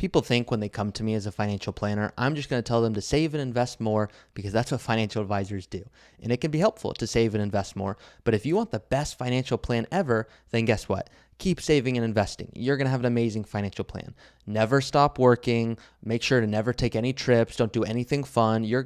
People think when they come to me as a financial planner, I'm just going to tell them to save and invest more because that's what financial advisors do. And it can be helpful to save and invest more. But if you want the best financial plan ever, then guess what? Keep saving and investing. You're going to have an amazing financial plan. Never stop working. Make sure to never take any trips. Don't do anything fun. Your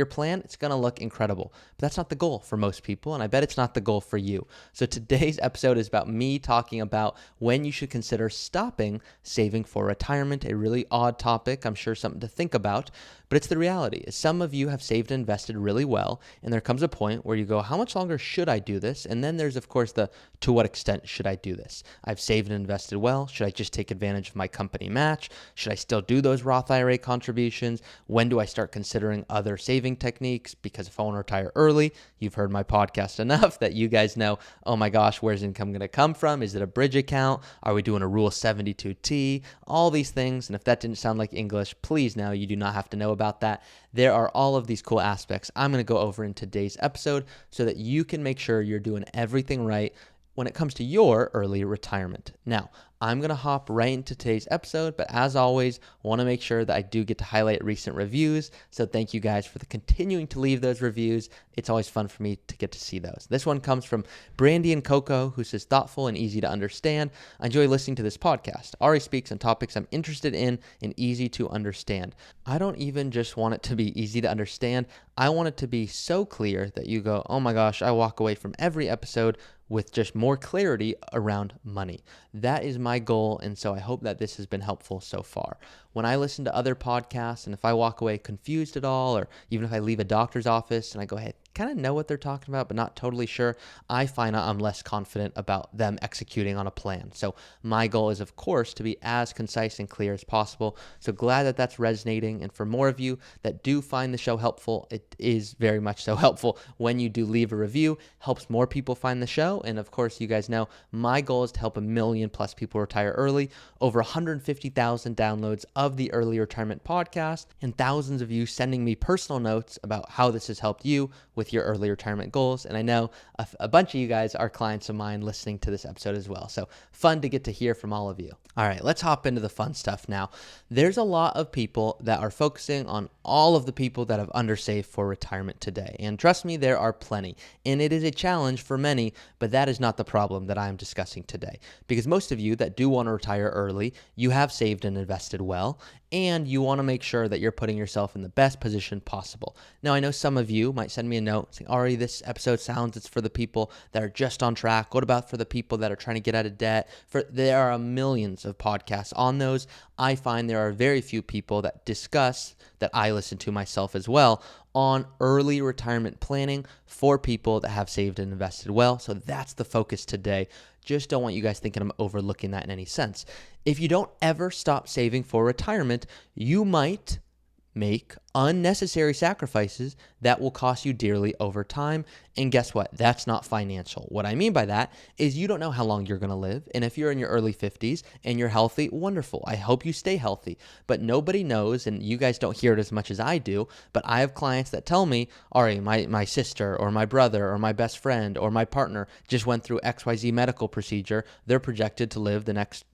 plan, it's going to look incredible. But that's not the goal for most people, and I bet it's not the goal for you. So today's episode is about me talking about when you should consider stopping saving for retirement, a really odd topic. I'm sure something to think about, but it's the reality. Some of you have saved and invested really well, and there comes a point where you go, how much longer should I do this? And then there's, of course, to what extent should I do this? I've saved and invested well. Should I just take advantage of my company match? Should I still do those Roth IRA contributions? When do I start considering other saving techniques? Because if I want to retire early, you've heard my podcast enough that you guys know, oh my gosh, where's income going to come from? Is it a bridge account? Are we doing a Rule 72T? All these things. And if that didn't sound like English, please know you do not have to know about that. There are all of these cool aspects I'm going to go over in today's episode so that you can make sure you're doing everything right when it comes to your early retirement. Now, I'm going to hop right into today's episode, but as always, want to make sure that I do get to highlight recent reviews. So thank you guys for continuing to leave those reviews. It's always fun for me to get to see those. This one comes from Brandy and Coco, who says, thoughtful and easy to understand. I enjoy listening to this podcast. Ari speaks on topics I'm interested in and easy to understand. I don't even just want it to be easy to understand. I want it to be so clear that you go, oh my gosh, I walk away from every episode with just more clarity around money. That is my goal, and so I hope that this has been helpful so far. When I listen to other podcasts, and if I walk away confused at all, or even if I leave a doctor's office and I go, hey, kind of know what they're talking about, but not totally sure, I find I'm less confident about them executing on a plan. So my goal is, of course, to be as concise and clear as possible. So glad that that's resonating. And for more of you that do find the show helpful, it is very much so helpful when you do leave a review. Helps more people find the show. And of course, you guys know my goal is to help 1 million plus people retire early. Over 150,000 downloads of the Early Retirement Podcast, and thousands of you sending me personal notes about how this has helped you with your early retirement goals. And I know a bunch of you guys are clients of mine listening to this episode as well. So fun to get to hear from all of you. All right, let's hop into the fun stuff now. There's a lot of people that are focusing on all of the people that have undersaved for retirement today. And trust me, there are plenty. And it is a challenge for many, but that is not the problem that I'm discussing today. Because most of you that do want to retire early, you have saved and invested well, and you want to make sure that you're putting yourself in the best position possible. Now, I know some of you might send me a note saying, Ari, this episode sounds it's for the people that are just on track. What about for the people that are trying to get out of debt? There are millions of podcasts on those. I find there are very few people that discuss, that I listen to myself as well, on early retirement planning for people that have saved and invested well. So that's the focus today. Just don't want you guys thinking I'm overlooking that in any sense. If you don't ever stop saving for retirement, you might make unnecessary sacrifices that will cost you dearly over time. And guess what? That's not financial. What I mean by that is you don't know how long you're going to live. And if you're in your early 50s and you're healthy, wonderful. I hope you stay healthy. But nobody knows, and you guys don't hear it as much as I do, but I have clients that tell me, Ari, my sister or my brother or my best friend or my partner just went through XYZ medical procedure. They're projected to live the next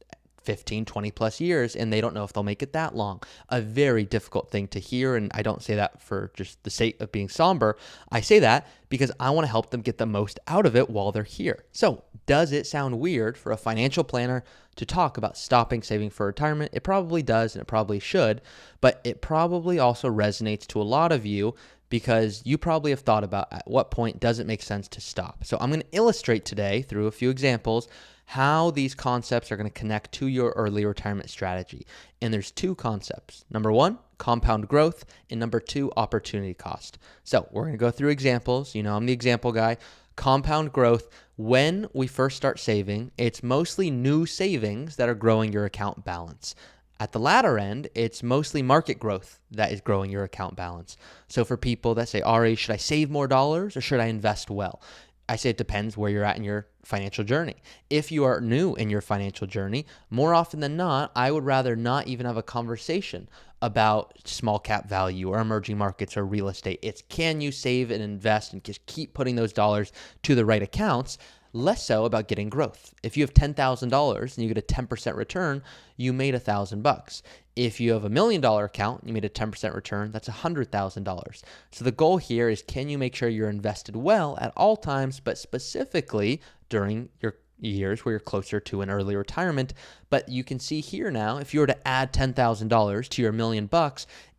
15, 20 plus years, and they don't know if they'll make it that long. A very difficult thing to hear, and I don't say that for just the sake of being somber. I say that because I want to help them get the most out of it while they're here. So does it sound weird for a financial planner to talk about stopping saving for retirement? It probably does, and it probably should, but it probably also resonates to a lot of you because you probably have thought about at what point does it make sense to stop. So I'm going to illustrate today through a few examples how these concepts are going to connect to your early retirement strategy. And there's two concepts. Number one, compound growth, and number two, opportunity cost. So we're going to go through examples. You know, I'm the example guy. Compound growth, when we first start saving, it's mostly new savings that are growing your account balance. At the latter end, it's mostly market growth that is growing your account balance. So for people that say, Ari, should I save more dollars or should I invest well? I say it depends where you're at in your financial journey. If you are new in your financial journey, more often than not, I would rather not even have a conversation about small cap value or emerging markets or real estate. It's can you save and invest and just keep putting those dollars to the right accounts? less so about getting growth. If you have $10,000 and you get a 10% return, you made $1,000. If you have $1 million account and you made a 10% return, that's $100,000. So the goal here is, can you make sure you're invested well at all times, but specifically during your years where you're closer to an early retirement? But you can see here now, if you were to add $10,000 to your $1 million,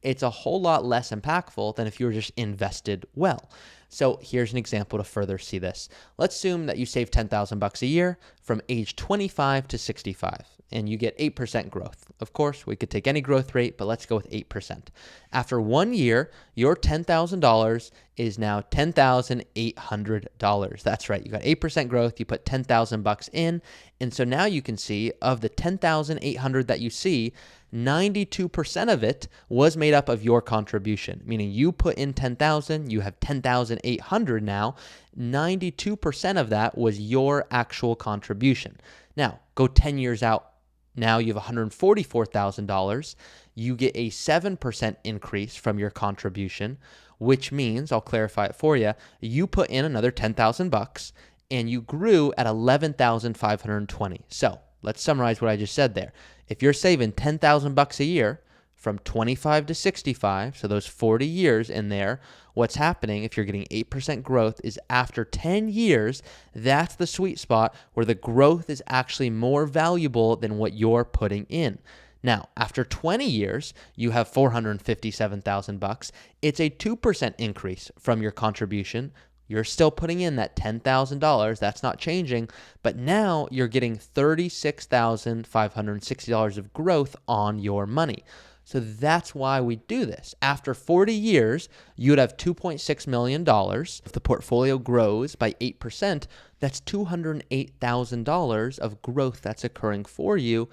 it's a whole lot less impactful than if you were just invested well. So here's an example to further see this. Let's assume that you save $10,000 a year from age 25 to 65, and you get 8% growth. Of course, we could take any growth rate, but let's go with 8%. After 1 year, your $10,000 is now $10,800. That's right. You got 8% growth. You put $10,000 in. And so now you can see, of the $10,800 that you see, 92% of it was made up of your contribution, meaning you put in 10,000, you have 10,800 now. 92% of that was your actual contribution. Now, go 10 years out. Now you have $144,000. You get a 7% increase from your contribution, which means, I'll clarify it for you, you put in another $10,000 and you grew at 11,520. So let's summarize what I just said there. If you're saving $10,000 a year from 25 to 65, so those 40 years in there, what's happening if you're getting 8% growth is after 10 years, that's the sweet spot where the growth is actually more valuable than what you're putting in. Now, after 20 years, you have $457,000. It's a 2% increase from your contribution. You're still putting in that $10,000. That's not changing. But now you're getting $36,560 of growth on your money. So that's why we do this. After 40 years, you'd have $2.6 million. If the portfolio grows by 8%, that's $208,000 of growth that's occurring for you.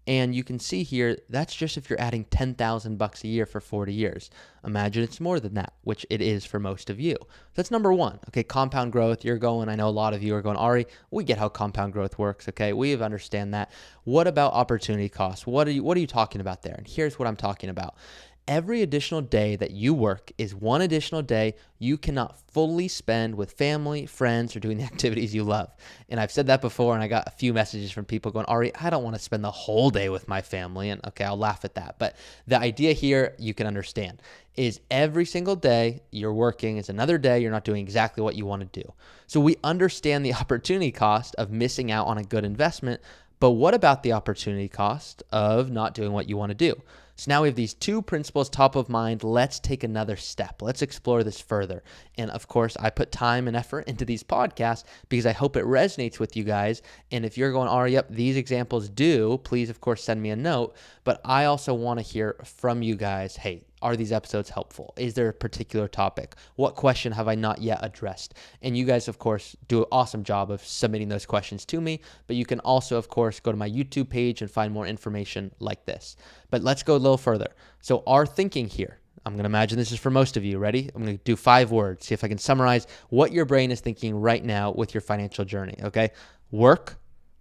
And you can see here, that's just if you're adding $10,000 a year for 40 years. Imagine it's more than that, which it is for most of you. That's number one. Okay, compound growth, you're going, I know a lot of you are going, Ari, we get how compound growth works, okay? We understand that. What about opportunity costs? What are you talking about there? And here's what I'm talking about. Every additional day that you work is one additional day you cannot fully spend with family, friends, or doing the activities you love. And I've said that before, and I got a few messages from people going, Ari, I don't want to spend the whole day with my family. And okay, I'll laugh at that. But the idea here, you can understand, is every single day you're working is another day you're not doing exactly what you want to do. So we understand the opportunity cost of missing out on a good investment, but what about the opportunity cost of not doing what you want to do? So now we have these two principles top of mind. Let's take another step. Let's explore this further. And of course, I put time and effort into these podcasts because I hope it resonates with you guys. And if you're going, Ari, yep, these examples do, please, of course, send me a note. But I also want to hear from you guys, hey, are these episodes helpful? Is there a particular topic? What question have I not yet addressed? And you guys, of course, do an awesome job of submitting those questions to me. But you can also, of course, go to my YouTube page and find more information like this. But let's go a little further. So our thinking here, I'm going to imagine this is for most of you. Ready? I'm going to do 5 words. See if I can summarize what your brain is thinking right now with your financial journey. Okay? Work,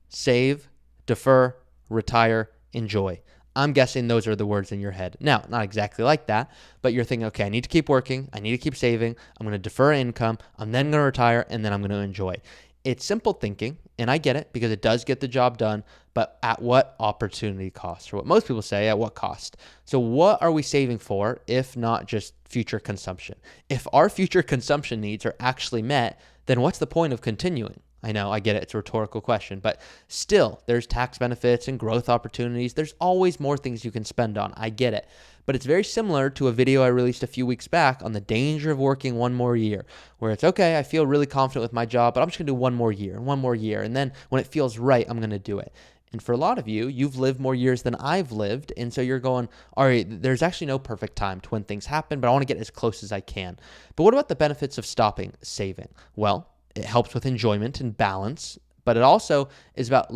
save, defer, retire, enjoy. I'm guessing those are the words in your head. Now, not exactly like that, but you're thinking, okay, I need to keep working. I need to keep saving. I'm going to defer income. I'm then going to retire, and then I'm going to enjoy. It's simple thinking, and I get it because it does get the job done, but at what opportunity cost? Or what most people say, at what cost? So what are we saving for if not just future consumption? If our future consumption needs are actually met, then what's the point of continuing? I know, I get it. It's a rhetorical question, but still, there's tax benefits and growth opportunities. There's always more things you can spend on. I get it. But it's very similar to a video I released a few weeks back on the danger of working one more year, where it's, okay, I feel really confident with my job, but I'm just going to do one more year and one more year. And then when it feels right, I'm going to do it. And for a lot of you, you've lived more years than I've lived. And so you're going, all right, there's actually no perfect time to when things happen, but I want to get as close as I can. But what about the benefits of stopping saving? Well, it helps with enjoyment and balance, but it also is about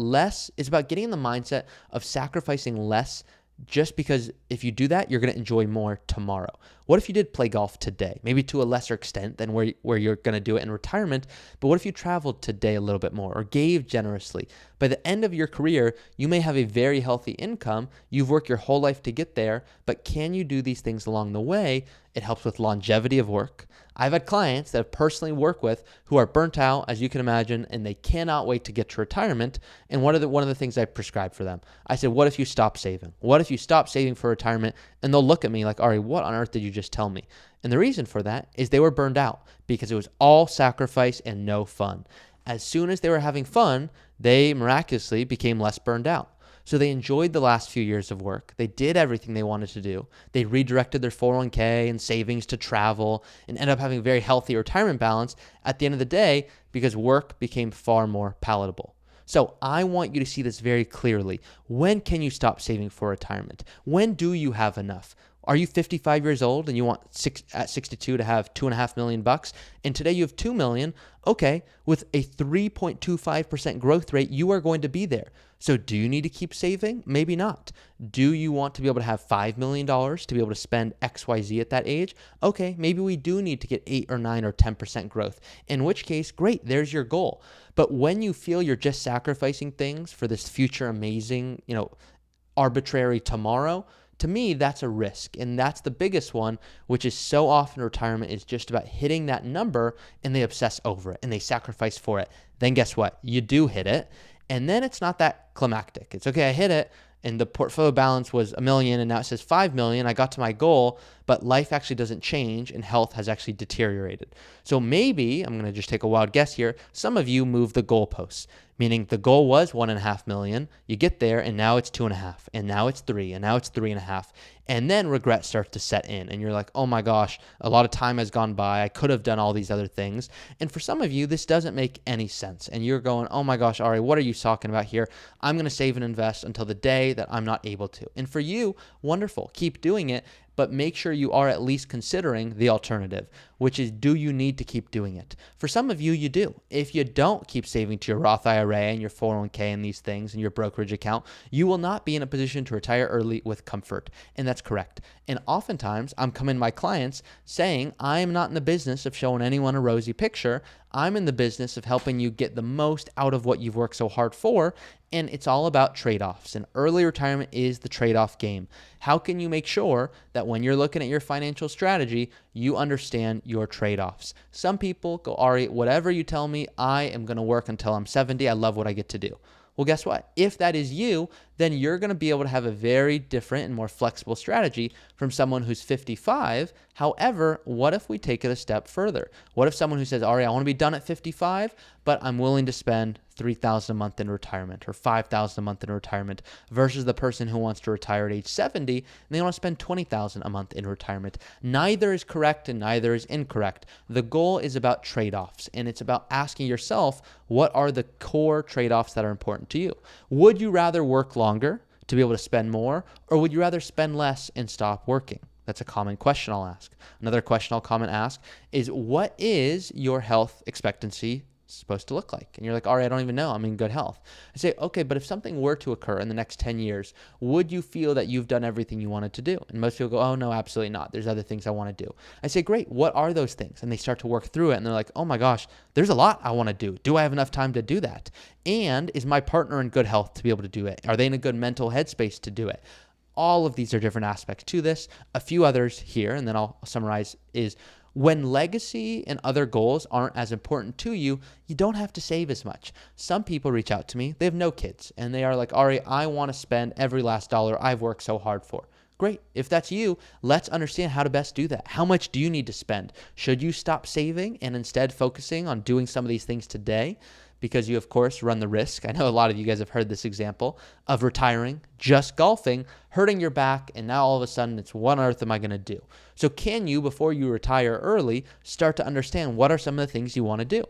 getting in the mindset of sacrificing less just because if you do that, you're going to enjoy more tomorrow. What if you did play golf today? Maybe to a lesser extent than where you're going to do it in retirement, but what if you traveled today a little bit more or gave generously? By the end of your career, you may have a very healthy income. You've worked your whole life to get there, but can you do these things along the way? It helps with longevity of work. I've had clients that I've personally worked with who are burnt out, as you can imagine, and they cannot wait to get to retirement. And one of the things I prescribe for them, I said, what if you stop saving? What if you stop saving for retirement? And they'll look at me like, Ari, what on earth did you just tell me? And the reason for that is they were burned out because it was all sacrifice and no fun. As soon as they were having fun, they miraculously became less burned out. So they enjoyed the last few years of work. They did everything they wanted to do. They redirected their 401k and savings to travel and ended up having a very healthy retirement balance at the end of the day because work became far more palatable. So I want you to see this very clearly. When can you stop saving for retirement? When do you have enough? Are you 55 years old and you want at 62 to have $2.5 million bucks, and today you have $2 million? Okay, with a 3.25% growth rate, you are going to be there. So do you need to keep saving? Maybe not. Do you want to be able to have $5 million to be able to spend XYZ at that age? Okay, maybe we do need to get 8 or 9 or 10% growth, in which case, great, there's your goal. But when you feel you're just sacrificing things for this future amazing, arbitrary tomorrow, to me, that's a risk. And that's the biggest one, which is so often retirement is just about hitting that number and they obsess over it and they sacrifice for it. Then guess what? You do hit it. And then it's not that climactic. It's okay, I hit it and the portfolio balance was $1 million and now it says $5 million. I got to my goal, but life actually doesn't change and health has actually deteriorated. So maybe, I'm going to just take a wild guess here, some of you move the goalposts, meaning the goal was $1.5 million. You get there and now it's 2.5, and now it's 3, and now it's 3.5. And then regret starts to set in and you're like, oh my gosh, a lot of time has gone by. I could have done all these other things. And for some of you, this doesn't make any sense. And you're going, oh my gosh, Ari, what are you talking about here? I'm going to save and invest until the day that I'm not able to. And for you, wonderful. Keep doing it. But make sure you are at least considering the alternative, which is, do you need to keep doing it? For some of you, you do. If you don't keep saving to your Roth IRA and your 401k and these things and your brokerage account, you will not be in a position to retire early with comfort. And that's correct. And oftentimes, I'm coming to my clients saying, I am not in the business of showing anyone a rosy picture. I'm in the business of helping you get the most out of what you've worked so hard for. And it's all about trade-offs. And early retirement is the trade-off game. How can you make sure that when you're looking at your financial strategy, you understand your trade-offs? Some people go, Ari, whatever you tell me, I am going to work until I'm 70. I love what I get to do. Well, guess what? If that is you, then you're going to be able to have a very different and more flexible strategy from someone who's 55. However, what if we take it a step further? What if someone who says, Ari, I want to be done at 55, but I'm willing to spend $3,000 a month in retirement or $5,000 a month in retirement versus the person who wants to retire at age 70 and they want to spend $20,000 a month in retirement. Neither is correct and neither is incorrect. The goal is about trade-offs, and it's about asking yourself, what are the core trade-offs that are important to you? Would you rather work longer to be able to spend more, or would you rather spend less and stop working? That's a common question I'll ask. Another question I'll come and ask is, what is your health expectancy supposed to look like? And you're like, all right, I don't even know. I'm in good health. I say, okay, but if something were to occur in the next 10 years, would you feel that you've done everything you wanted to do? And most people go, oh no, absolutely not. There's other things I want to do. I say, great. What are those things? And they start to work through it. And they're like, oh my gosh, there's a lot I want to do. Do I have enough time to do that? And is my partner in good health to be able to do it? Are they in a good mental headspace to do it? All of these are different aspects to this. A few others here, and then I'll summarize, is when legacy and other goals aren't as important to you, you don't have to save as much. Some people reach out to me, they have no kids, and they are like, Ari, I want to spend every last dollar I've worked so hard for. Great. If that's you, let's understand how to best do that. How much do you need to spend? Should you stop saving and instead focusing on doing some of these things today? Because you, of course, run the risk. I know a lot of you guys have heard this example of retiring, just golfing, hurting your back, and now all of a sudden it's, what on earth am I going to do? So can you, before you retire early, start to understand what are some of the things you want to do?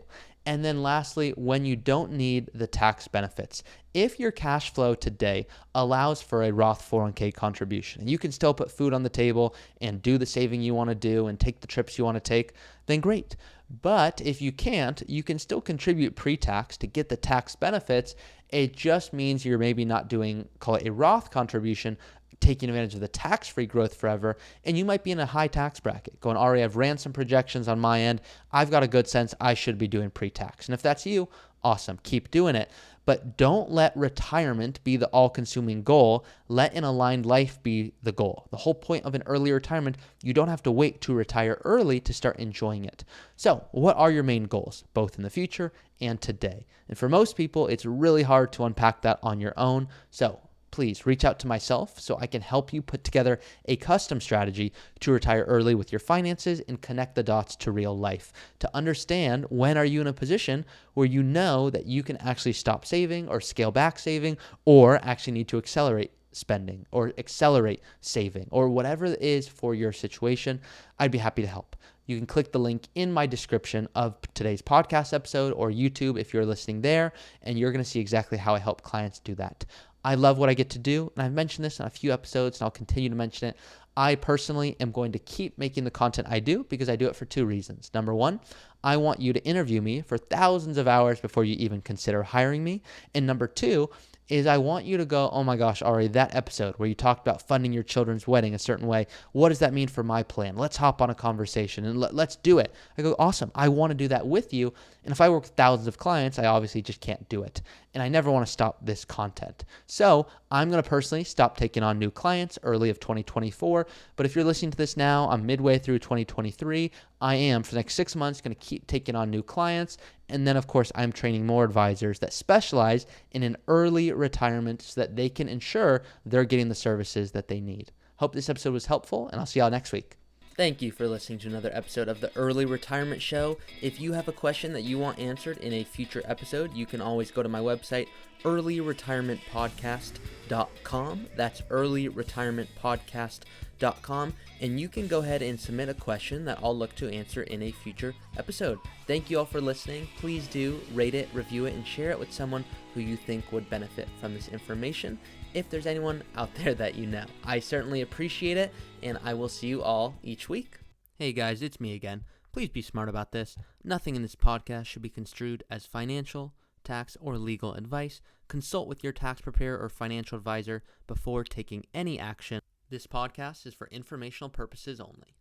And then lastly, when you don't need the tax benefits, if your cash flow today allows for a Roth 401k contribution, and you can still put food on the table and do the saving you want to do and take the trips you want to take, then great. But if you can't, you can still contribute pre-tax to get the tax benefits. It just means you're maybe not doing, call it a Roth contribution, taking advantage of the tax-free growth forever, and you might be in a high tax bracket going, Ari, I've ran some projections on my end. I've got a good sense I should be doing pre-tax. And if that's you, awesome, keep doing it. But don't let retirement be the all-consuming goal. Let an aligned life be the goal. The whole point of an early retirement, you don't have to wait to retire early to start enjoying it. So what are your main goals, both in the future and today? And for most people, it's really hard to unpack that on your own. So please reach out to myself so I can help you put together a custom strategy to retire early with your finances and connect the dots to real life. To understand when are you in a position where you know that you can actually stop saving or scale back saving, or actually need to accelerate spending or accelerate saving, or whatever it is for your situation, I'd be happy to help. You can click the link in my description of today's podcast episode or YouTube if you're listening there, and you're going to see exactly how I help clients do that. I love what I get to do, and I've mentioned this in a few episodes, and I'll continue to mention it. I personally am going to keep making the content I do because I do it for two reasons. Number one, I want you to interview me for thousands of hours before you even consider hiring me. And number two is I want you to go, oh my gosh, Ari, that episode where you talked about funding your children's wedding a certain way, what does that mean for my plan? Let's hop on a conversation and let's do it. I go, awesome, I want to do that with you. And if I work with thousands of clients, I obviously just can't do it. And I never want to stop this content. So I'm going to personally stop taking on new clients early of 2024. But if you're listening to this now, I'm midway through 2023. I am, for the next 6 months, going to keep taking on new clients. And then, of course, I'm training more advisors that specialize in an early retirement so that they can ensure they're getting the services that they need. Hope this episode was helpful, and I'll see y'all next week. Thank you for listening to another episode of the Early Retirement Show. If you have a question that you want answered in a future episode, you can always go to my website, earlyretirementpodcast.com. That's earlyretirementpodcast.com. And you can go ahead and submit a question that I'll look to answer in a future episode. Thank you all for listening. Please do rate it, review it, and share it with someone who you think would benefit from this information, if there's anyone out there that you know. I certainly appreciate it, and I will see you all each week. Hey guys, it's me again. Please be smart about this. Nothing in this podcast should be construed as financial, tax, or legal advice. Consult with your tax preparer or financial advisor before taking any action. This podcast is for informational purposes only.